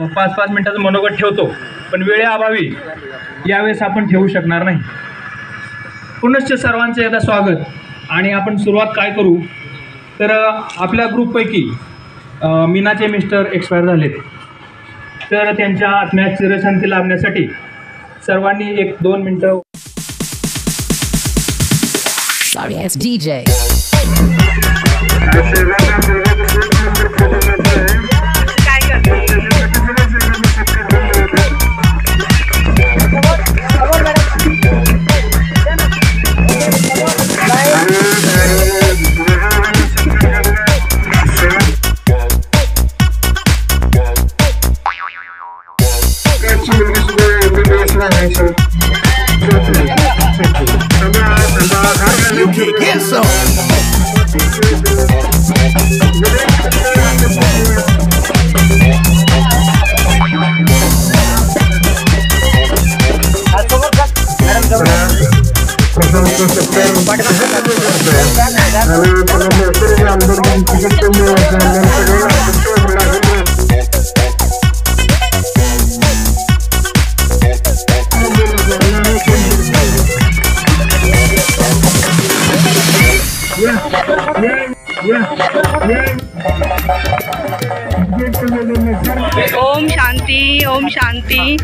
5-5 मिनिटाचं मनोगत ठेवतो, पण वेळेअभावी यावेळेस आपण ठेवू शकणार नाही. पुनश्च सर्वांचं एकदा स्वागत. आणि आपण सुरुवात काय करू तर आपल्या ग्रुपपैकी मीनाचे मिस्टर एक्सपायर झालेत, तर त्यांच्या आत्म्यास चिरशांती लाभण्यासाठी सर्वांनी 1-2 मिनिटं. Sorry, it's DJ. Get some. Om Shanti, Om Shanti.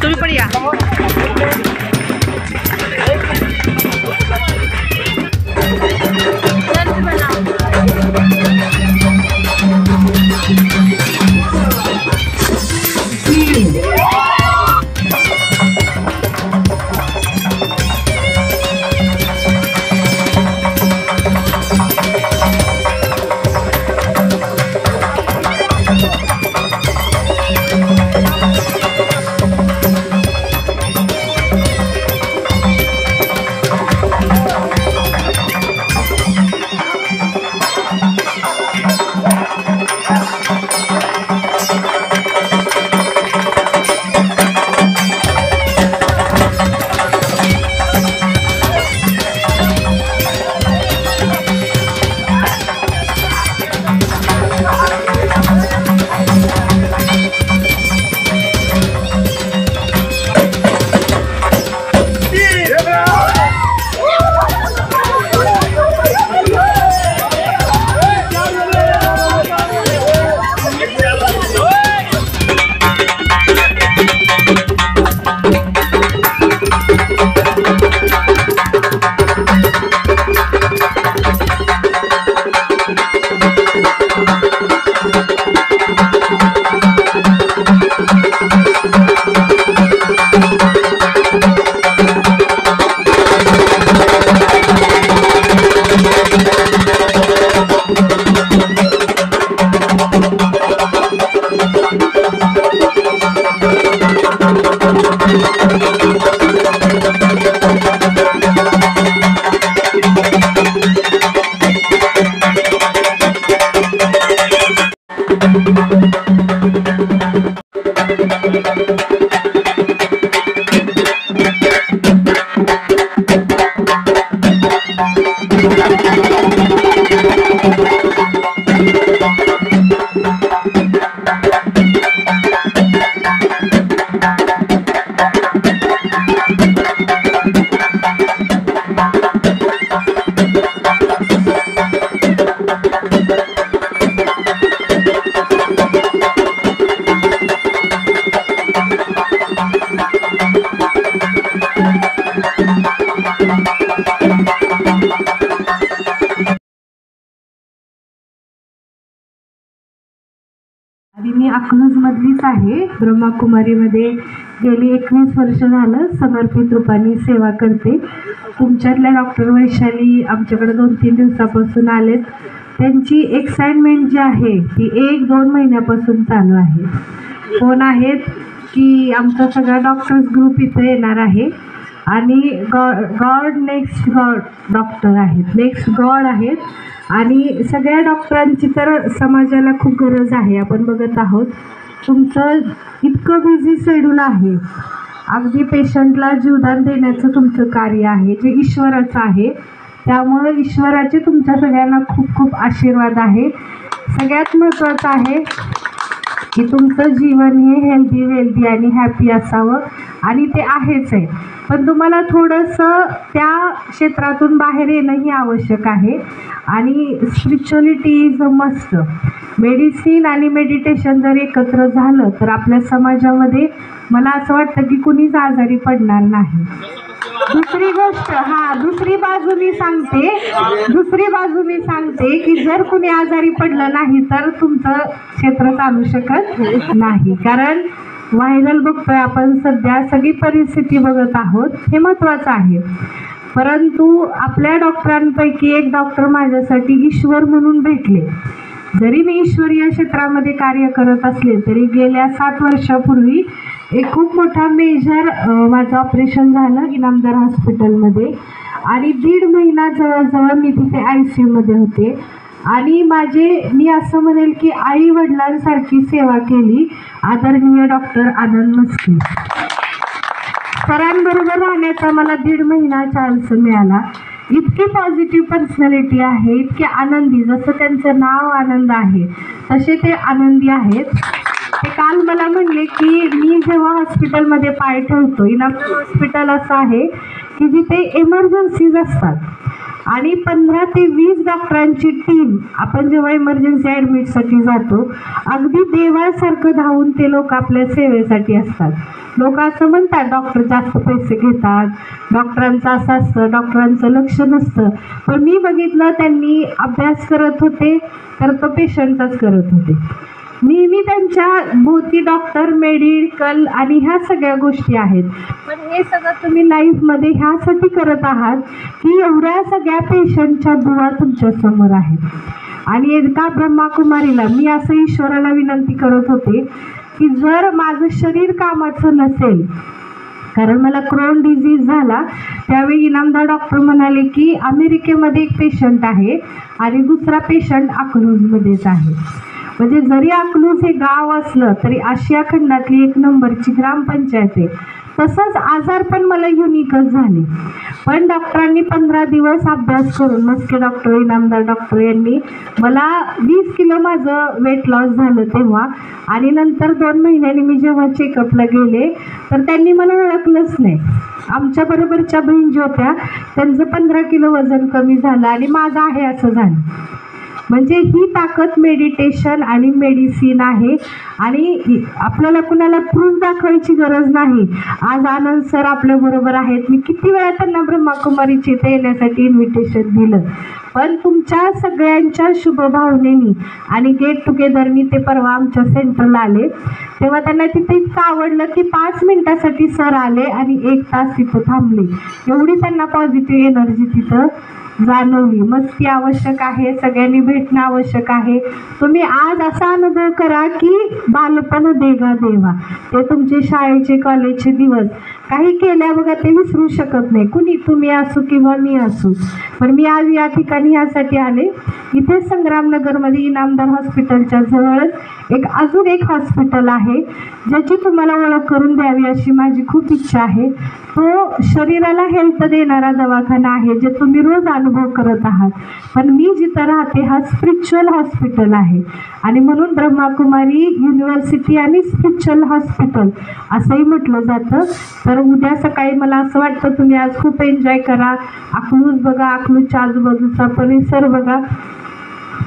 तुम्ही पण या. मी अकलूजमधलीच आहे. ब्रह्मकुमारीमध्ये गेली 21 वर्ष झालं समर्पित रूपाने सेवा करते. तुमच्यातल्या डॉक्टर वैशाली आमच्याकडे 2-3 दिवसापासून आलेत. त्यांची एक्साइटमेंट जी आहे ती 1-2 महिन्यापासून चालू आहे. फोन आहेत की आमचा सगळा डॉक्टर्स ग्रुप इथे येणार आहे आणि गॉड नेक्स्ट गॉड डॉक्टर आहेत, नेक्स्ट गॉड आहेत. आणि सगळ्या डॉक्टरांची तर समाजाला खूप गरज आहे. आपण बघत आहोत तुमचं इतकं बिझी शेड्यूल आहे, अगदी पेशंटला जीवदान देण्याचं तुमचं कार्य आहे जे ईश्वराचं आहे. त्यामुळे ईश्वराचे तुमच्या सगळ्यांना खूप खूप आशीर्वाद आहे. सगळ्यात महत्त्वाचं आहे की तुमचं जीवन हे हेल्दी वेल्दी आणि हॅपी असावं, आणि ते आहेच आहे. पण तुम्हाला थोडंसं त्या क्षेत्रातून बाहेर येणंही आवश्यक आहे, आणि spirituality is a must. Medicine आणि मेडिटेशन जर एकत्र झालं तर आपल्या समाजामध्ये मला असं वाटतं की कुणीच आजारी पडणार नाही. दुसरी गोष्ट, दुसरी बाजू मी सांगते की जर कुणी आजारी पडलं नाही तर तुमचं क्षेत्र चालू शकत नाही. कारण व्हायरल बघतोय आपण सध्या, सगळी परिस्थिती बघत आहोत, हे महत्त्वाचं आहे. परंतु आपल्या डॉक्टरांपैकी एक डॉक्टर माझ्यासाठी ईश्वर म्हणून भेटले. जरी मी ईश्वरीय क्षेत्रामध्ये कार्य करत असले तरी गेल्या 7 वर्षापूर्वी एक खूप मोठा मेजर माझं ऑपरेशन झालं इनामदार हॉस्पिटलमध्ये, आणि 1.5 महिना जवळजवळ मी तिथे ICUमध्ये होते. आणि मी असं म्हणेल की आई वडिलांसारखी सेवा केली आदरणीय डॉक्टर आनंद मस्के सरांबरोबर राहण्याचा मला 1.5 महिना चान्स मिळाला. इतकी पॉझिटिव्ह पर्सनॅलिटी आहे, इतके आनंदी, जसं त्यांचं नाव आनंद आहे तसे ते आनंदी आहेत. ते काल मला म्हणले की मी जेव्हा हॉस्पिटलमध्ये पाय ठेवतो, इनामदार हॉस्पिटल असं आहे की जिथे एमर्जन्सीज असतात आणि 15 ते 20 डॉक्टरांची टीम, आपण जेव्हा इमर्जन्सी ॲडमिटसाठी जातो अगदी देवासारखं धावून ते लोक आपल्या सेवेसाठी असतात. लोक असं म्हणतात डॉक्टर जास्त पैसे घेतात, डॉक्टरांचं असं असतं, डॉक्टरांचं लक्ष नसतं. पण मी बघितलं त्यांनी अभ्यास करत होते तर तो पेशंटचाच करत होते. नेहमी त्यांच्या भोवती डॉक्टर, मेडिकल आणि ह्या सगळ्या गोष्टी आहेत. पण हे सगळं तुम्ही लाईफमध्ये ह्यासाठी करत आहात की एवढ्या सगळ्या पेशंटच्या दुवा तुमच्यासमोर आहेत. आणि एका ब्रह्माकुमारीला मी असं ईश्वराला विनंती करत होते की जर माझं शरीर कामाचं नसेल, कारण मला क्रोन डिझीज झाला त्यावेळी इनामदार डॉक्टर म्हणाले की अमेरिकेमध्ये एक पेशंट आहे आणि दुसरा पेशंट अकलूजमध्येच आहे. म्हणजे जरी अकलूज हे गाव असलं तरी आशिया खंडातली 1 नंबरची ग्रामपंचायत आहे. तसंच आजार पण मला युनिकच झाले. पण डॉक्टरांनी 15 दिवस अभ्यास करून, मस्के डॉक्टर, इनामदार डॉक्टर यांनी मला 20 किलो माझं वेट लॉस झालं तेव्हा. आणि नंतर 2 महिन्यांनी मी जेव्हा चेकअपला गेले तर त्यांनी मला ओळखलंच नाही. आमच्या बरोबरच्या बहीण ज्या होत्या त्यांचं 15 किलो वजन कमी झालं आणि माझं आहे असं झालं. म्हणजे ही ताकद मेडिटेशन आणि मेडिसिन आहे. आणि आपल्याला कुणाला प्रूफ दाखवायची गरज नाही. आज आनंद सर आपल्याबरोबर आहेत. मी किती वेळा त्यांना ब्रह्माकुमारीचे इथे येण्यासाठी इन्व्हिटेशन दिलं, पण तुमच्या सगळ्यांच्या शुभभावनेनी आणि गेट टुगेदरनी ते परवा आमच्या सेंटरला आले तेव्हा त्यांना तिथे इतकं आवडलं की 5 मिनिटासाठी सर आले आणि 1 तास तिथं थांबले. एवढी त्यांना पॉझिटिव्ह एनर्जी तिथं जाणवली. मस्ती आवश्यक आहे, सगळ्यांनी भेटणं आवश्यक आहे. तुम्ही आज असा अनुभव करा की बालपण देगा देवा. ते तुमचे शाळेचे, कॉलेजचे दिवस काही केल्या बघा ते विसरू शकत नाही, कुणी, तुम्ही असू किंवा मी असू. पण मी आज या ठिकाणी ह्यासाठी आले. इथे संग्रामनगरमध्ये इनामदार हॉस्पिटलच्या जवळच अजून एक हॉस्पिटल आहे ज्याची तुम्हाला ओळख करून द्यावी अशी माझी खूप इच्छा आहे. तो शरीराला हेल्थ देणारा दवाखाना आहे जे तुम्ही रोज अनुभव करत आहात. पण मी जिथं राहते हा स्पिरिच्युअल हॉस्पिटल आहे आणि म्हणून ब्रह्माकुमारी युनिव्हर्सिटी आणि स्पिरिच्युअल हॉस्पिटल असंही म्हटलं जातं. तर उद्या सकाळी मला असं वाटतं तुम्ही आज खूप एन्जॉय करा. अकलूज बघा, अकलूजच्या आजूबाजूचा परिसर बघा.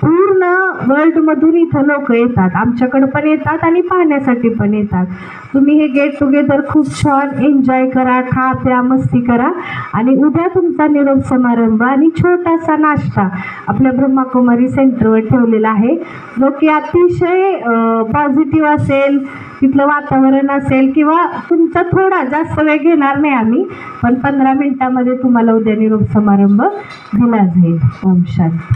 पूर्ण वर्ल्डमधून इथं लोक येतात, आमच्याकडं पण येतात आणि पाहण्यासाठी पण येतात. तुम्ही हे गेट टुगेदर खूप छान एन्जॉय करा, खा प्या, मस्ती करा. आणि उद्या तुमचा निरोप समारंभ आणि छोटासा नाश्ता आपल्या ब्रह्माकुमारी सेंटरवर ठेवलेला आहे जो की अतिशय पॉझिटिव्ह असेल. तिथलं वातावरण असेल किंवा तुमचा थोडा जास्त वेळ घेणार नाही आम्ही, पण 15 मिनिटामध्ये तुम्हाला उद्या निरोप समारंभ दिला जाईल. ओम शांती.